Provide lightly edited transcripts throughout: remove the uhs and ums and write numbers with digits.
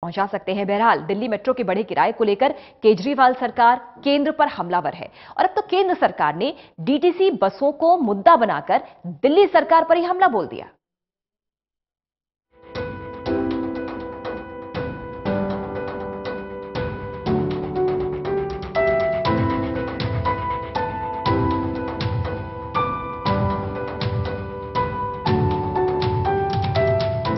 पहुंचा सकते हैं। बहरहाल दिल्ली मेट्रो के बढ़े किराए को लेकर केजरीवाल सरकार केंद्र पर हमलावर है और अब तो केंद्र सरकार ने डीटीसी बसों को मुद्दा बनाकर दिल्ली सरकार पर ही हमला बोल दिया।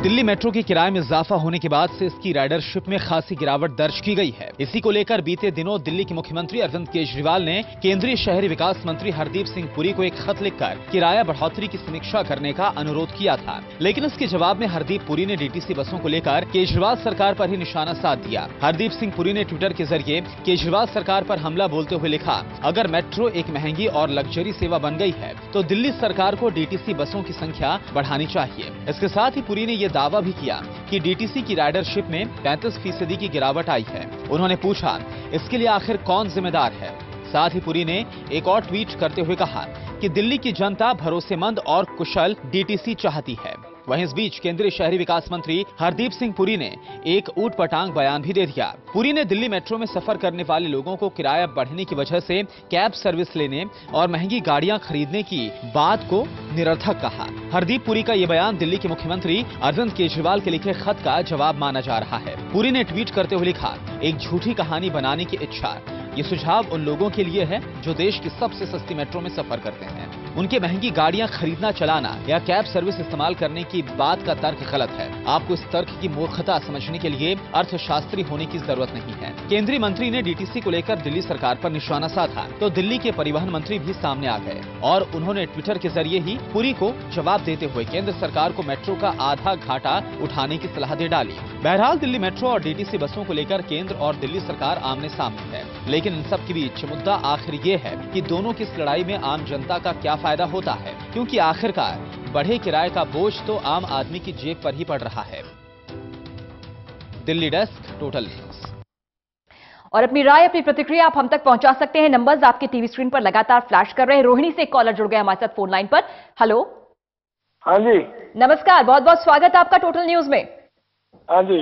दिल्ली मेट्रो के किराए में इजाफा होने के बाद से इसकी राइडरशिप में खासी गिरावट दर्ज की गई है। इसी को लेकर बीते दिनों दिल्ली के मुख्यमंत्री अरविंद केजरीवाल ने केंद्रीय शहरी विकास मंत्री हरदीप सिंह पुरी को एक खत लिखकर किराया बढ़ोतरी की समीक्षा करने का अनुरोध किया था, लेकिन इसके जवाब में हरदीप पुरी ने डीटीसी बसों को लेकर केजरीवाल सरकार पर ही निशाना साध दिया। हरदीप सिंह पुरी ने ट्विटर के जरिए केजरीवाल सरकार पर हमला बोलते हुए लिखा, अगर मेट्रो एक महंगी और लग्जरी सेवा बन गई है तो दिल्ली सरकार को डीटीसी बसों की संख्या बढ़ानी चाहिए। इसके साथ ही पुरी ने यह दावा भी किया कि डीटीसी की राइडरशिप में 35% की गिरावट आई है। उन्होंने पूछा, इसके लिए आखिर कौन जिम्मेदार है? साथ ही पुरी ने एक और ट्वीट करते हुए कहा कि दिल्ली की जनता भरोसेमंद और कुशल डीटीसी चाहती है। वहीं इस बीच केंद्रीय शहरी विकास मंत्री हरदीप सिंह पुरी ने एक ऊटपटांग बयान भी दे दिया। पुरी ने दिल्ली मेट्रो में सफर करने वाले लोगों को किराया बढ़ने की वजह से कैब सर्विस लेने और महंगी गाड़ियां खरीदने की बात को निरर्थक कहा। हरदीप पुरी का ये बयान दिल्ली के मुख्यमंत्री अरविंद केजरीवाल के लिखे खत का जवाब माना जा रहा है। पुरी ने ट्वीट करते हुए लिखा, एक झूठी कहानी बनाने की इच्छा। ये सुझाव उन लोगों के लिए है जो देश की सबसे सस्ती मेट्रो में सफर करते हैं। उनके महंगी गाड़ियां खरीदना, चलाना या कैब सर्विस इस्तेमाल करने की बात का तर्क गलत है। आपको इस तर्क की मूर्खता समझने के लिए अर्थशास्त्री होने की जरूरत नहीं है। केंद्रीय मंत्री ने डीटीसी को लेकर दिल्ली सरकार पर निशाना साधा तो दिल्ली के परिवहन मंत्री भी सामने आ गए और उन्होंने ट्विटर के जरिए ही पुरी को जवाब देते हुए केंद्र सरकार को मेट्रो का आधा घाटा उठाने की सलाह दे डाली। बहरहाल दिल्ली मेट्रो और डीटीसी बसों को लेकर केंद्र और दिल्ली सरकार आमने सामने है, लेकिन इन सब के बीच मुद्दा आखिर ये है कि दोनों की इस लड़ाई में आम जनता का क्या फायदा होता है, क्योंकि आखिरकार बढ़े किराए का बोझ तो आम आदमी की जेब पर ही पड़ रहा है। Delhi desk, total news. और अपनी राय, अपनी प्रतिक्रिया आप हम तक पहुंचा सकते हैं। नंबर्स आपके टीवी स्क्रीन पर लगातार फ्लैश कर रहे हैं। रोहिणी से एक कॉलर जुड़ गए हमारे साथ फोन लाइन पर। हेलो। हाँ जी, नमस्कार, बहुत बहुत स्वागत है आपका टोटल न्यूज में। हाँ जी।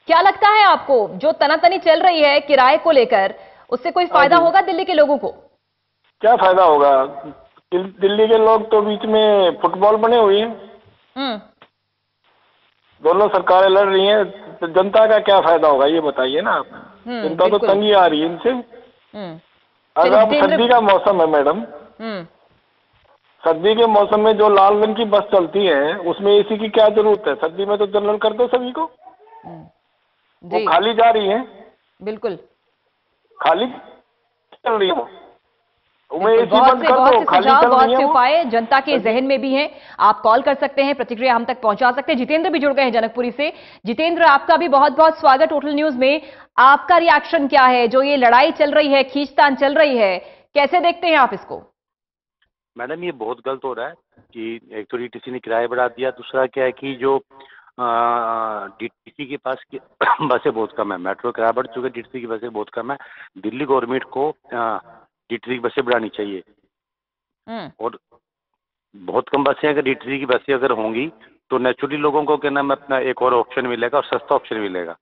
क्या लगता है आपको, जो तनातनी चल रही है किराए को लेकर, उससे कोई फायदा होगा दिल्ली के लोगों को? क्या फायदा होगा? दिल्ली के लोग तो बीच में फुटबॉल बने हुए हैं। दोनों सरकारें लड़ रही हैं, तो जनता का क्या फायदा होगा ये बताइए ना आप। जनता तो तंगी आ रही है इनसे। अगर अब सर्दी का मौसम है मैडम, सर्दी के मौसम में जो लाल रंग की बस चलती है उसमें एसी की क्या जरूरत है? सर्दी में तो जनरल कर दो सभी को। वो खाली जा रही है, बिल्कुल खाली चल रही है। बहुत से उपाय जनता के जहन में भी हैं। आप कॉल कर सकते हैं, प्रतिक्रिया हम तक पहुंचा सकते हैं। जितेंद्र भी जुड़ गए हैं जनकपुरी से। जितेंद्र, आपका भी बहुत बहुत स्वागत टोटल न्यूज में। आपका रिएक्शन क्या है? जो ये लड़ाई चल रही है, खींचतान चल रही है, कैसे देखते हैं आप इसको? मैडम, ये बहुत गलत हो रहा है कि एक तो डीटीसी ने किराया बढ़ा दिया, दूसरा क्या है कि जो डीटीसी के पास बसें बहुत कम है। मेट्रो किराया बढ़ चुका है, डीटीसी की बसें बहुत कम है। दिल्ली गवर्नमेंट को डीटीसी की बसें बढ़ानी चाहिए। और बहुत कम बसें, अगर डीटीसी की बसें अगर होंगी तो नेचुरली लोगों को क्या नाम अपना एक और ऑप्शन मिलेगा और सस्ता ऑप्शन मिलेगा।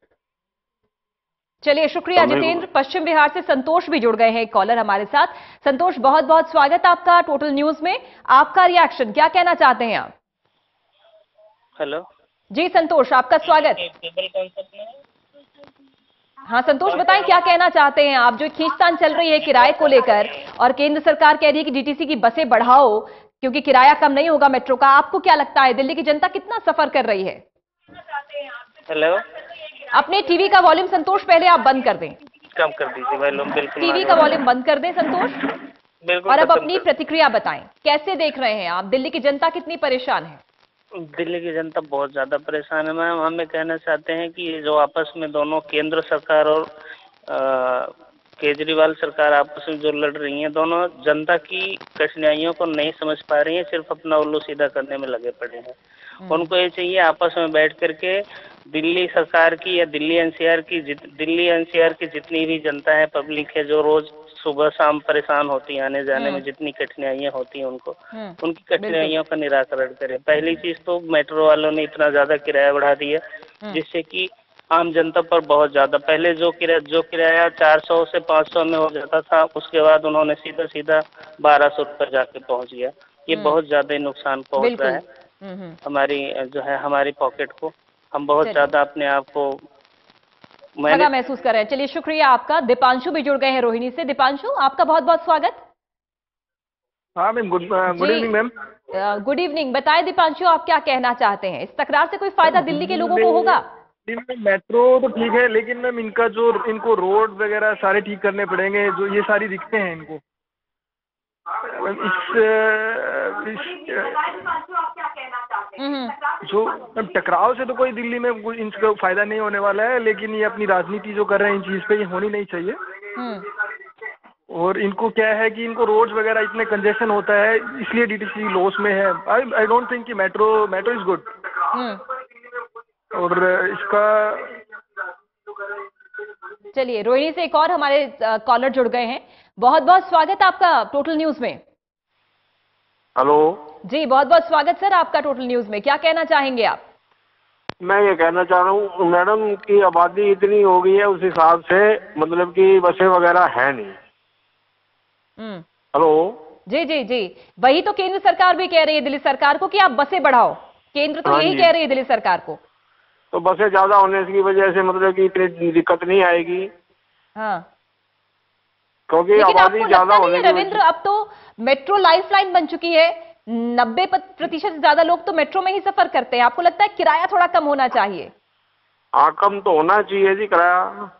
चलिए, शुक्रिया जितेंद्र। पश्चिम बिहार से संतोष भी जुड़ गए हैं कॉलर हमारे साथ। संतोष, बहुत बहुत स्वागत आपका टोटल न्यूज में। आपका रिएक्शन क्या कहना चाहते हैं आप? हेलो जी संतोष, आपका स्वागत। हाँ संतोष, बताएं क्या कहना चाहते हैं आप? जो खींचतान चल रही है किराए को लेकर और केंद्र सरकार कह रही है कि डीटीसी की बसें बढ़ाओ क्योंकि किराया कम नहीं होगा मेट्रो का, आपको क्या लगता है दिल्ली की जनता कितना सफर कर रही है? हेलो, अपने टीवी का वॉल्यूम संतोष पहले आप बंद कर दें। कम कर दीजिए वॉल्यूम, बिल्कुल टीवी का वॉल्यूम बंद कर दें संतोष। बिल्कुल। और अब अपनी प्रतिक्रिया बताएं, कैसे देख रहे हैं आप? दिल्ली की जनता कितनी परेशान है? दिल्ली की जनता बहुत ज्यादा परेशान है मैम। हम ये कहना चाहते हैं कि जो आपस में दोनों केंद्र सरकार और केजरीवाल सरकार आपस में जो लड़ रही हैं, दोनों जनता की कठिनाइयों को नहीं समझ पा रही हैं, सिर्फ अपना उल्लू सीधा करने में लगे पड़े हैं। उनको ये चाहिए आपस में बैठ करके दिल्ली सरकार की या दिल्ली एनसीआर की जितनी भी जनता है, पब्लिक है, जो रोज सुबह शाम परेशान होती है, आने जाने में जितनी कठिनाइयां होती हैं उनको, उनकी कठिनाइयों का निराकरण करें। पहली चीज तो मेट्रो वालों ने इतना ज्यादा किराया बढ़ा दिया जिससे कि आम जनता पर बहुत ज्यादा, पहले जो किराया 400 से 500 में हो जाता था, उसके बाद उन्होंने सीधा 1200 रुपये जाके पहुंच गया। ये बहुत ज्यादा ही नुकसान पहुंच रहा है हमारी जो है हमारी पॉकेट को। हम बहुत ज्यादा अपने आप को ठगा महसूस कर रहे हैं। चलिए शुक्रिया आपका। दीपांशु भी जुड़ गए हैं रोहिणी से। दीपांशु, आपका बहुत बहुत स्वागत। हाँ ma'am, good evening ma'am. Good evening. बताएं दीपांशु, आप क्या कहना चाहते हैं? इस तकरार से कोई फायदा दिल्ली के लोगों को होगा? मेट्रो तो ठीक है, लेकिन मैम इनको रोड वगैरह सारे ठीक करने पड़ेंगे। जो ये सारी दिक्कतें हैं इनको, जो टकराव से तो कोई दिल्ली में इनका फायदा नहीं होने वाला है, लेकिन ये अपनी राजनीति जो कर रहे हैं इन चीज पे ये होनी नहीं चाहिए। और इनको क्या है कि इनको रोड्स वगैरह इतने कंजेशन होता है, इसलिए डीटीसी लॉस में है। आई डोंट थिंक कि मेट्रो इज गुड। और इसका चलिए, रोहिणी से एक और हमारे कॉलर जुड़ गए हैं। बहुत बहुत स्वागत आपका टोटल न्यूज में। हेलो जी, बहुत बहुत स्वागत सर आपका टोटल न्यूज में। क्या कहना चाहेंगे आप? मैं ये कहना चाह रहा हूँ मैडम की आबादी इतनी हो गई है, उस हिसाब से मतलब कि बसें वगैरह है नहीं। हेलो जी जी जी, वही तो केंद्र सरकार भी कह रही है दिल्ली सरकार को कि आप बसें बढ़ाओ। केंद्र तो यही कह रही है दिल्ली सरकार को। तो बसें ज्यादा होने की वजह से मतलब कि इतनी दिक्कत नहीं आएगी। हाँ, क्योंकि आबादी ज्यादा होने की रविंद्र, अब तो मेट्रो लाइफलाइन बन चुकी है। 90% से ज्यादा लोग तो मेट्रो में ही सफर करते हैं। आपको लगता है किराया थोड़ा कम होना चाहिए? हाँ, कम तो होना चाहिए जी किराया।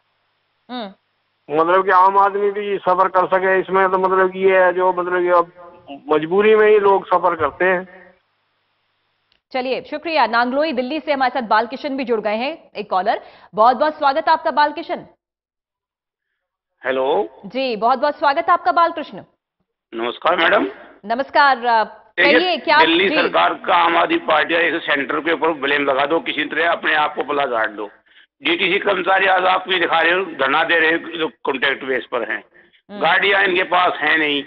मतलब कि आम आदमी भी सफर कर सके इसमें। तो मतलब कि ये है जो मतलब कि अब मजबूरी में ही लोग सफर करते हैं। चलिए शुक्रिया। नांगलोई दिल्ली से हमारे साथ बालकिशन भी जुड़ गए हैं, एक कॉलर। बहुत बहुत स्वागत आपका बालकिशन। हेलो जी, बहुत बहुत स्वागत आपका बालकृष्ण। नमस्कार मैडम। नमस्कार। कहिए क्या? दिल्ली सरकार का आम आदमी पार्टी एक सेंटर के ऊपर ब्लेम लगा दो, किसी तरह अपने आप को भला झाड़ दो। डीटीसी कर्मचारी आज आप भी दिखा रहे हो, धरना दे रहे हो, जो कॉन्ट्रैक्ट बेस पर हैं। गाड़ियां इनके पास है नहीं,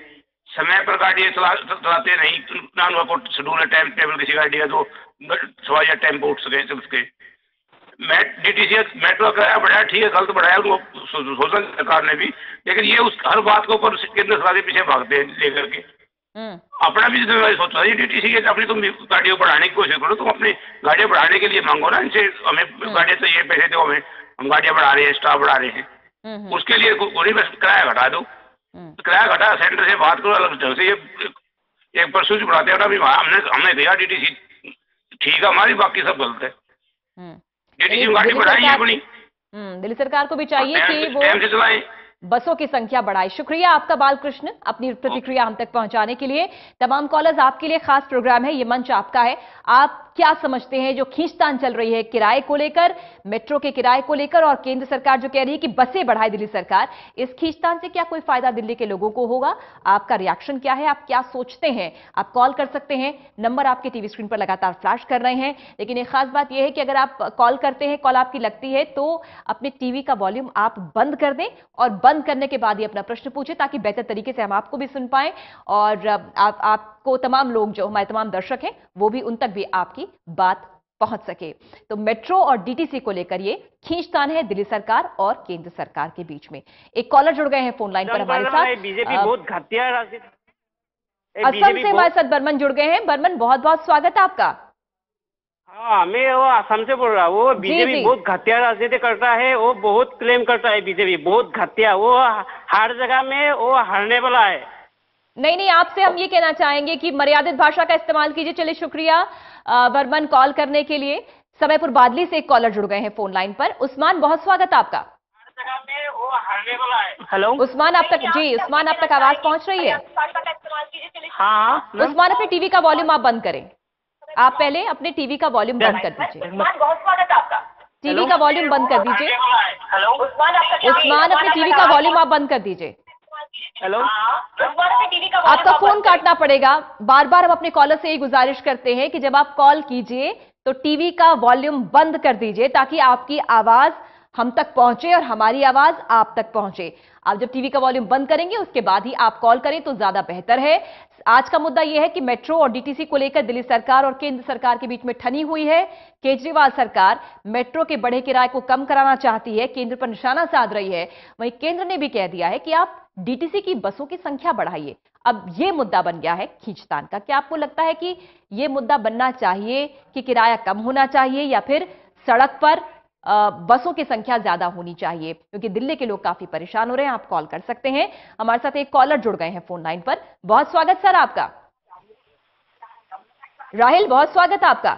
समय पर गाड़ियां चलाते नहीं, ना उनको शेड्यूल है, टाइम टेबल किसी गाड़ी का जो सवारियां टाइम पर उठ सके। डीटीसी मेट्रो किराया बढ़ाया, ठीक है, गलत बढ़ाया उनको सोशल सरकार ने भी, लेकिन ये उस हर बात के ऊपर केंद्र सरकार के पीछे भागते हैं लेकर के। अपना भी जिम्मेदारी सोचना चाहिए डीटीसी के। अपनी तुम गाड़ियों को बढ़ाने की कोशिश करो, तुम अपनी गाड़ियां बढ़ाने के लिए मांगो ना इनसे, हमें गाड़ियां चाहिए, पैसे दो हमें, हम गाड़ियां बढ़ा रहे हैं, स्टाफ बढ़ा रहे हैं। उसके लिए गोली में किराया घटा दो। किराया घटा, सेंटर से बात करो अलग ढंग से। ये एक परसों बढ़ाते हैं ना, हमने दिया डीटीसी ठीक है हमारी, बाकी सब गलत है। डीटीसी गाड़ी बढ़ाई है अपनी। दिल्ली सरकार को भी चाहिए कि वो टाइम से चलाएं, बसों की संख्या बढ़ाए। शुक्रिया आपका बालकृष्ण अपनी प्रतिक्रिया हम तक पहुंचाने के लिए। तमाम कॉलर्स, आपके लिए खास प्रोग्राम है, ये मंच आपका है। आप क्या समझते हैं जो खींचतान चल रही है किराए को लेकर, मेट्रो के किराए को लेकर, और केंद्र सरकार जो कह रही है कि बसें बढ़ाए दिल्ली सरकार, इस खींचतान से क्या कोई फायदा दिल्ली के लोगों को होगा? आपका रिएक्शन क्या है? आप क्या सोचते हैं? आप कॉल कर सकते हैं, नंबर आपके टीवी स्क्रीन पर लगातार फ्लैश कर रहे हैं। लेकिन एक खास बात यह है कि अगर आप कॉल करते हैं, कॉल आपकी लगती है, तो अपने टीवी का वॉल्यूम आप बंद कर दें और बंद करने के बाद ही अपना प्रश्न पूछें, ताकि बेहतर तरीके से हम आपको भी सुन पाएं और आपको तमाम लोग, जो हमारे तमाम दर्शक हैं, वो भी, उन तक भी आपकी बात पहुंच सके। तो मेट्रो और डीटीसी को लेकर ये खींचतान है दिल्ली सरकार और केंद्र सरकार के बीच में। एक कॉलर जुड़ गए हैं फोन लाइन पर हमारे साथ। बीजेपी बहुत घटिया असम से हमारे साथ बर्मन जुड़ गए हैं। बर्मन, बहुत बहुत स्वागत है आपका। हाँ, मैं वो असम से बोल रहा हूँ। वो बीजेपी बहुत घटिया राजनीति करता है, वो बहुत क्लेम करता है बीजेपी बहुत घटिया, वो हर जगह में वो हारने वाला है। नहीं, आपसे हम ये कहना चाहेंगे कि मर्यादित भाषा का इस्तेमाल कीजिए। चलिए शुक्रिया बर्मन कॉल करने के लिए। समयपुर बादली से एक कॉलर जुड़ गए हैं फोन लाइन पर। उस्मान, बहुत स्वागत आपका। हर जगह में वो हारने वाला है। हेलो उस्मान, आप तक, जी उस्मान, आप तक आवाज पहुंच रही है? हाँ, उस्मान, अपने टीवी का वॉल्यूम आप बंद करें। आप पहले अपने टीवी का वॉल्यूम बंद कर दीजिए। बहुत स्वागत आपका। टीवी का वॉल्यूम बंद कर दीजिए। उस्मान, अपने टीवी का वॉल्यूम आप बंद कर दीजिए। हेलो, आपका फोन काटना पड़ेगा। बार बार हम अपने कॉलर से यही गुजारिश करते हैं कि जब आप कॉल कीजिए तो टीवी का वॉल्यूम बंद कर दीजिए, ताकि आपकी आवाज हम तक पहुंचे और हमारी आवाज आप तक पहुंचे। आप जब टीवी का वॉल्यूम बंद करेंगे उसके बाद ही आप कॉल करें तो ज्यादा बेहतर है। आज का मुद्दा यह है कि मेट्रो और डीटीसी को लेकर दिल्ली सरकार और केंद्र सरकार के बीच में ठनी हुई है। केजरीवाल सरकार मेट्रो के बढ़े किराए को कम कराना चाहती है, केंद्र पर निशाना साध रही है। वहीं केंद्र ने भी कह दिया है कि आप डीटीसी की बसों की संख्या बढ़ाइए। अब यह मुद्दा बन गया है खींचतान का। क्या आपको लगता है कि यह मुद्दा बनना चाहिए कि किराया कम होना चाहिए या फिर सड़क पर बसों की संख्या ज्यादा होनी चाहिए? क्योंकि दिल्ली के लोग काफी परेशान हो रहे हैं। आप कॉल कर सकते हैं। हमारे साथ एक कॉलर जुड़ गए हैं फोन लाइन पर। बहुत स्वागत सर आपका। राहिल, बहुत स्वागत आपका।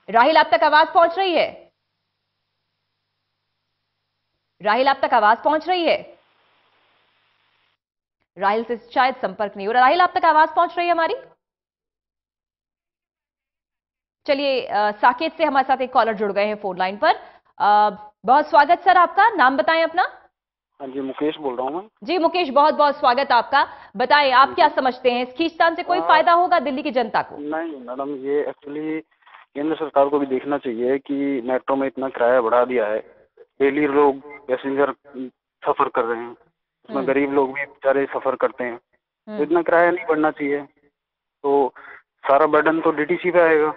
राहिल, आप तक आवाज पहुंच रही है? राहिल, आप तक आवाज पहुंच रही है? राहिल से शायद संपर्क नहीं हो रहा। राहिल, आप तक आवाज पहुंच रही है हमारी? चलिए, साकेत से हमारे साथ एक कॉलर जुड़ गए हैं फोन लाइन पर। बहुत स्वागत सर आपका। नाम बताएं अपना। हाँ जी, मुकेश बोल रहा हूँ मैं। जी मुकेश, बहुत बहुत स्वागत आपका। बताएं, आप क्या समझते हैं, इस खींचतान से कोई फायदा होगा दिल्ली की जनता को? नहीं मैडम, ये एक्चुअली केंद्र सरकार को भी देखना चाहिए कि मेट्रो में इतना किराया बढ़ा दिया है। डेली लोग पैसेंजर सफर कर रहे हैं, उसमें गरीब लोग भी बेचारे सफर करते हैं, तो इतना किराया नहीं बढ़ना चाहिए। तो सारा बर्डन तो डीटीसी पे आएगा।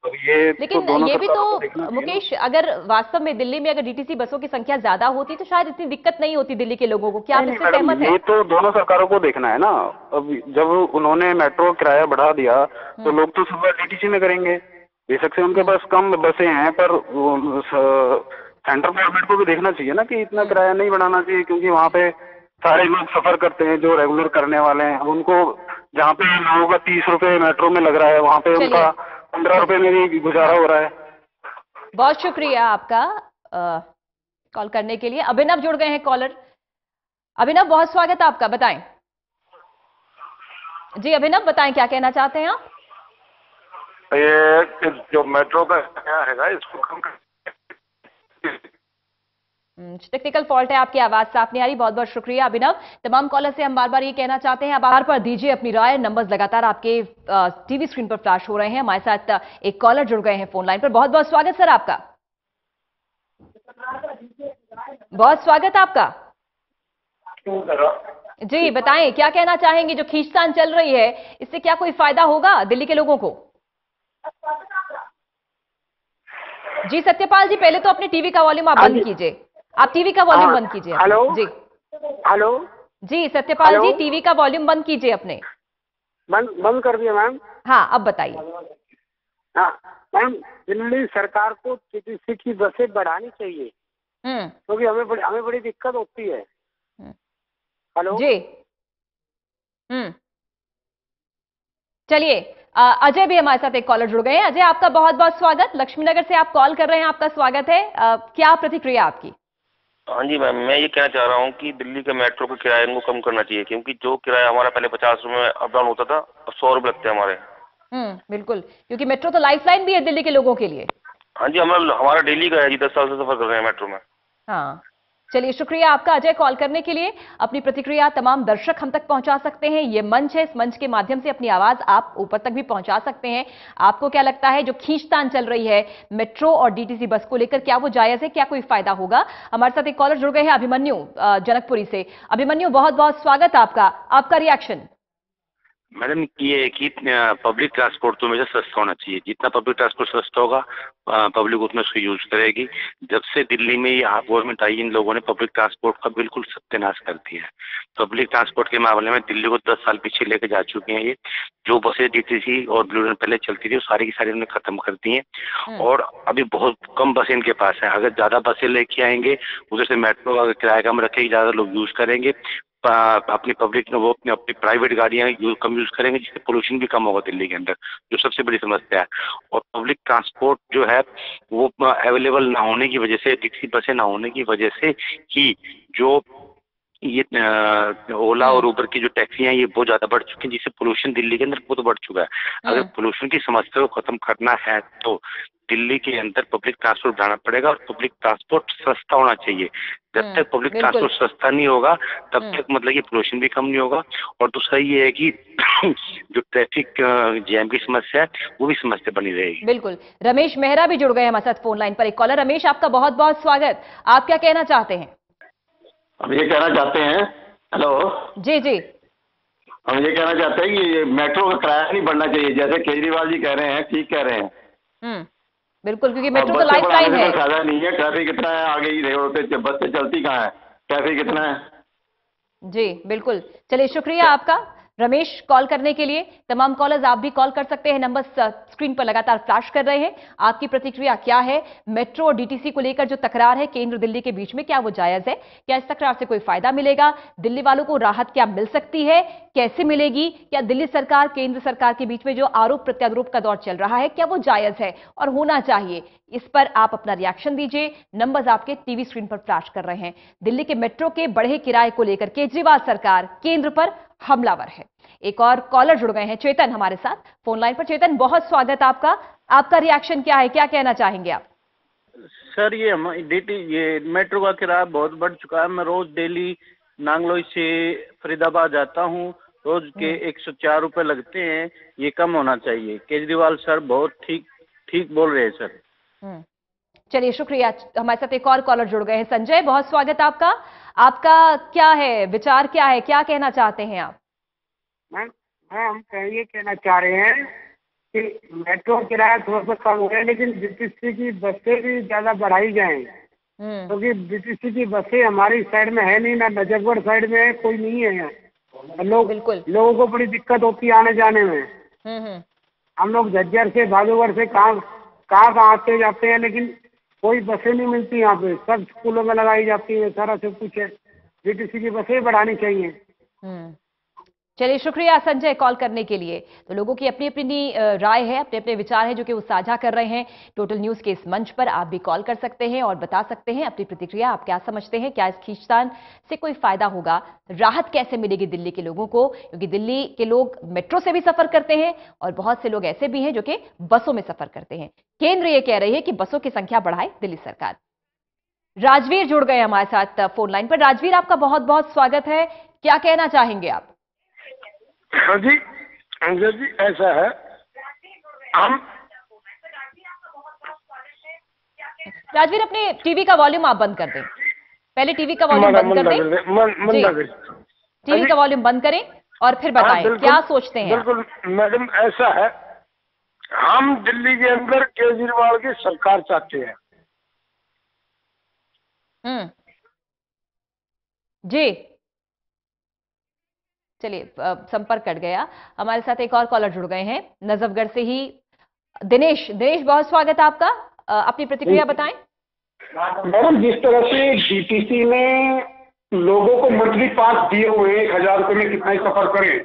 अब ये लेकिन तो ये भी तो मुकेश, अगर वास्तव में दिल्ली में अगर डीटीसी बसों की संख्या ज्यादा होती तो शायद इतनी दिक्कत नहीं होती दिल्ली के लोगों को। क्या आप इससे सहमत हैं? ये तो दोनों सरकारों को देखना है ना। अब जब उन्होंने मेट्रो किराया बढ़ा दिया तो लोग तो सफर डीटीसी में करेंगे। बेशक से उनके पास कम बसें हैं, पर सेंट्रल गवर्नमेंट को भी देखना चाहिए ना कि इतना किराया नहीं बढ़ाना चाहिए, क्योंकि वहाँ पे सारे लोग सफर करते हैं जो रेगुलर करने वाले हैं। उनको जहाँ पे लोगों का 30 रुपए मेट्रो में लग रहा है, वहाँ पे उनका 15 रुपए में भी गुजारा हो रहा है। बहुत शुक्रिया आपका कॉल करने के लिए। अभिनव जुड़ गए हैं कॉलर। अभिनव, बहुत स्वागत आपका। बताएं जी अभिनव, बताएं क्या कहना चाहते हैं आप? ये जो मेट्रो का क्या है इसको कम कर। टेक्निकल फॉल्ट है, आपकी आवाज साफ नहीं आ रही। बहुत बहुत शुक्रिया अभिनव। तमाम कॉलर से हम बार बार ये कहना चाहते हैं, आप बार पर दीजिए अपनी राय। नंबर्स लगातार आपके टीवी स्क्रीन पर फ्लैश हो रहे हैं। हमारे साथ एक कॉलर जुड़ गए हैं फोन लाइन पर। बहुत बहुत स्वागत सर आपका। बहुत स्वागत आपका। जी बताएं, क्या कहना चाहेंगे? जो खींचतान चल रही है इससे क्या कोई फायदा होगा दिल्ली के लोगों को? जी सत्यपाल जी, पहले तो अपने टीवी का वॉल्यूम आप बंद कीजिए। आप टीवी का वॉल्यूम बंद कीजिए। हेलो जी। हेलो जी सत्यपाल जी, टीवी का वॉल्यूम बंद कीजिए अपने। बंद कर दिया मैम। हाँ, अब बताइए। हाँ मैम, दिल्ली सरकार को डीटीसी की बसें बढ़ानी चाहिए, क्योंकि हमें बड़ी दिक्कत होती है। हेलो जी। चलिए, अजय भी हमारे साथ एक कॉलर जुड़ गए हैं। अजय, आपका बहुत बहुत स्वागत। लक्ष्मीनगर से आप कॉल कर रहे हैं, आपका स्वागत है। क्या प्रतिक्रिया आपकी? हाँ जी मैम, मैं ये कहना चाह रहा हूँ कि दिल्ली के मेट्रो के किराए को कम करना चाहिए, क्योंकि जो किराया हमारा पहले 50 रुपए में अप डाउन होता था, अब 100 रुपए लगते हैं हमारे। बिल्कुल, क्योंकि मेट्रो तो लाइफलाइन भी है दिल्ली के लोगों के लिए। हाँ जी, हमारा डेली का है जी, 10 साल से सफर कर रहे हैं मेट्रो में। हाँ, चलिए शुक्रिया आपका अजय कॉल करने के लिए। अपनी प्रतिक्रिया तमाम दर्शक हम तक पहुंचा सकते हैं। ये मंच है, इस मंच के माध्यम से अपनी आवाज आप ऊपर तक भी पहुंचा सकते हैं। आपको क्या लगता है, जो खींचतान चल रही है मेट्रो और डीटीसी बस को लेकर, क्या वो जायज है? क्या कोई फायदा होगा? हमारे साथ एक कॉलर जुड़ गए हैं, अभिमन्यु जनकपुरी से। अभिमन्यु, बहुत बहुत स्वागत आपका। आपका रिएक्शन? मैडम, ये है कि पब्लिक ट्रांसपोर्ट तो हमेशा सस्ता होना चाहिए। जितना पब्लिक ट्रांसपोर्ट सस्ता होगा पब्लिक उतना उसको यूज करेगी। जब से दिल्ली में ये गवर्नमेंट आई, इन लोगों ने पब्लिक ट्रांसपोर्ट का बिल्कुल सत्यानाश कर दिया है। पब्लिक ट्रांसपोर्ट के मामले में दिल्ली को 10 साल पीछे लेके जा चुके हैं। ये जो बसें डीटीसी और ब्लू लाइन पहले चलती थी वो सारी की सारी उन्होंने खत्म कर दी हैं, और अभी बहुत कम बसें इनके पास है। अगर ज्यादा बसें लेके आएंगे, उधर से मेट्रो का किराया कम रखेगी, ज्यादा लोग यूज करेंगे, अपनी पब्लिक वो अपनी प्राइवेट गाड़ियां कम यूज करेंगे, जिससे पोल्यूशन भी कम होगा दिल्ली के अंदर, जो सबसे बड़ी समस्या है। और पब्लिक ट्रांसपोर्ट जो है वो अवेलेबल ना होने की वजह से, टैक्सी बसें ना होने की वजह से ही जो ये ओला और उबर की जो टैक्सियां ये बहुत ज्यादा बढ़ चुकी हैं, जिससे पोल्यूशन दिल्ली के अंदर बहुत बढ़ चुका है। अगर पोल्यूशन की समस्या को खत्म करना है तो दिल्ली के अंदर पब्लिक ट्रांसपोर्ट बढ़ाना पड़ेगा और पब्लिक ट्रांसपोर्ट सस्ता होना चाहिए। जब तक पब्लिक ट्रांसपोर्ट सस्ता नहीं होगा तब तक मतलब कि पोल्यूशन भी कम नहीं होगा। और दूसरा ये है कि जो ट्रैफिक जैम की समस्या है वो भी समस्या बनी रहेगी। बिल्कुल। रमेश मेहरा भी जुड़ गए हमारे साथ फोन लाइन पर। एक कॉलर। रमेश, आपका बहुत बहुत स्वागत। आप क्या कहना चाहते हैं? हम ये कहना चाहते हैं, हेलो जी जी, हम ये कहना चाहते हैं कि मेट्रो का किराया नहीं बढ़ना चाहिए, जैसे केजरीवाल जी कह रहे हैं, ठीक कह रहे हैं। बिल्कुल, क्योंकि मेट्रो तो लाइफ टाइम है। फायदा नहीं है, ट्रैफिक कितना है, आगे ही रोड पे बस से चलती कहाँ है, ट्रैफिक कितना है। जी बिल्कुल। चलिए, शुक्रिया आपका रमेश कॉल करने के लिए। तमाम कॉलर्स आप भी कॉल कर सकते हैं, नंबर स्क्रीन पर लगातार फ्लैश कर रहे हैं। आपकी प्रतिक्रिया क्या है? मेट्रो और डीटीसी को लेकर जो तकरार है केंद्र दिल्ली के बीच में, क्या वो जायज है? क्या इस तकरार से कोई फायदा मिलेगा? दिल्ली वालों को राहत क्या मिल सकती है? कैसे मिलेगी? क्या दिल्ली सरकार केंद्र सरकार के बीच में जो आरोप प्रत्यारोप का दौर चल रहा है, क्या वो जायज है और होना चाहिए? इस पर आप अपना रिएक्शन दीजिए। नंबर्स आपके टीवी स्क्रीन पर फ्लैश कर रहे हैं। दिल्ली के मेट्रो के बढ़े किराए को लेकर केजरीवाल सरकार केंद्र पर हमलावर है। एक और कॉलर जुड़ गए हैं, चेतन हमारे साथ फोन लाइन पर। चेतन, बहुत स्वागत आपका। आपका रिएक्शन क्या है, क्या कहना चाहेंगे आप? सर, ये मेट्रो का किराया बहुत बढ़ चुका है। मैं रोज डेली नांगलोई से फरीदाबाद जाता हूँ, रोज के 104 रुपए लगते हैं। ये कम होना चाहिए। केजरीवाल सर बहुत ठीक बोल रहे हैं सर। चलिए, शुक्रिया। हमारे साथ एक और कॉलर जुड़ गए हैं, संजय, बहुत स्वागत आपका। आपका क्या है विचार, क्या है, क्या कहना चाहते हैं आप? हम ये कहना चाह रहे हैं कि मेट्रो किराया थोड़ा सा कम हो गया, लेकिन डीटीसी की बसें भी ज्यादा बढ़ाई जाएं, क्योंकि डीटीसी की बसें हमारी साइड में है नहीं, ना नजफगढ़ साइड में है, कोई नहीं है यहाँ। लोगों को बड़ी दिक्कत होती है आने जाने में। हम लोग झज्जर से भागोगढ़ से कहाँ आते जाते हैं, लेकिन कोई बसें नहीं मिलती यहाँ पे। सब स्कूलों में लगाई जाती है, सारा सब कुछ है। डीटीसी की बसें बढ़ानी चाहिए। चलिए, शुक्रिया संजय कॉल करने के लिए। तो लोगों की अपनी अपनी राय है, अपने अपने विचार है जो कि वो साझा कर रहे हैं। टोटल न्यूज के इस मंच पर आप भी कॉल कर सकते हैं और बता सकते हैं अपनी प्रतिक्रिया। आप क्या समझते हैं, क्या इस खींचतान से कोई फायदा होगा? राहत कैसे मिलेगी दिल्ली के लोगों को? क्योंकि दिल्ली के लोग मेट्रो से भी सफर करते हैं और बहुत से लोग ऐसे भी हैं जो कि बसों में सफर करते हैं। केंद्र ये कह रही है कि बसों की संख्या बढ़ाए दिल्ली सरकार। राजवीर जुड़ गए हमारे साथ फोन लाइन पर। राजवीर, आपका बहुत बहुत स्वागत है। क्या कहना चाहेंगे आप? हाँ जी, अंजल जी, ऐसा है, हम राजवीर, अपने टीवी का वॉल्यूम आप बंद कर दें। पहले टीवी का वॉल्यूम बंद कर दें। टीवी का वॉल्यूम बंद करें और फिर बताएं क्या सोचते हैं। बिल्कुल मैडम, ऐसा है, हम दिल्ली के अंदर केजरीवाल की सरकार चाहते हैं। जी, चलिए, संपर्क कट गया। हमारे साथ एक और कॉलर जुड़ गए हैं नजफगढ़ से ही, दिनेश। बहुत स्वागत आपका। अपनी प्रतिक्रिया बताएं। मैडम, जिस तरह से डीटीसी ने लोगों को मंथली पास दिए हुए 1000 रुपए में कितना ही सफर करें।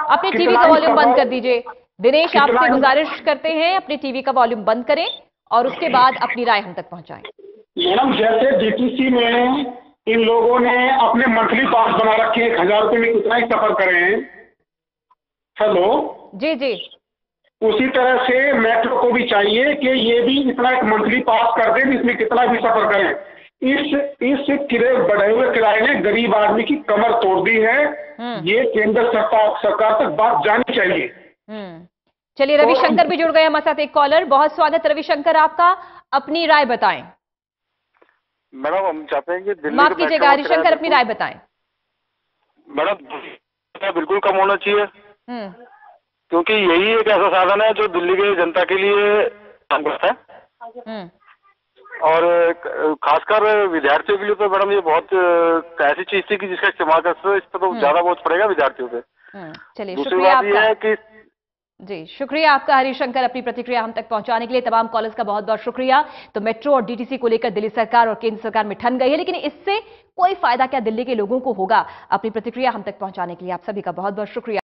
अपने टीवी का वॉल्यूम बंद कर दीजिए। दिनेश, आपसे गुजारिश करते हैं अपने टीवी का वॉल्यूम बंद करें और उसके बाद अपनी राय हम तक पहुंचाएं। मैडम, जैसे डीटीसी में इन लोगों ने अपने मंथली पास बना रखे हैं, 1000 रुपए में कितना ही सफर करें। हेलो जी जी, उसी तरह से मेट्रो को भी चाहिए कि ये भी इतना एक मंथली पास कर दे जिसमें कितना भी सफर करें। इस बढ़े हुए किराए ने गरीब आदमी की कमर तोड़ दी है। ये केंद्र सरकार तक बात जानी चाहिए। चलिए, रविशंकर भी जुड़ गए हमारे साथ, एक कॉलर। बहुत स्वागत रविशंकर आपका। अपनी राय बताएं। मैडम, हम चाहते हैं कि दिल्ली माफ कीजिएगा हरिशंकर, अपनी राय बताएं। मैडम, बिल्कुल कम होना चाहिए, क्योंकि यही एक ऐसा साधन है जो दिल्ली के जनता के लिए काम करता है। और खासकर विद्यार्थियों के लिए तो मैडम ये बहुत ऐसी चीज थी कि जिसका इस्तेमाल करते इस पर तो ज्यादा बोझ पड़ेगा विद्यार्थियों पे। चलिए, दूसरी शुक्रिया बात ये है कि जी, शुक्रिया आपका हरिशंकर अपनी प्रतिक्रिया हम तक पहुंचाने के लिए। तमाम कॉलर्स का बहुत बहुत शुक्रिया। तो मेट्रो और डीटीसी को लेकर दिल्ली सरकार और केंद्र सरकार में ठन गई है, लेकिन इससे कोई फायदा क्या दिल्ली के लोगों को होगा? अपनी प्रतिक्रिया हम तक पहुंचाने के लिए आप सभी का बहुत बहुत शुक्रिया।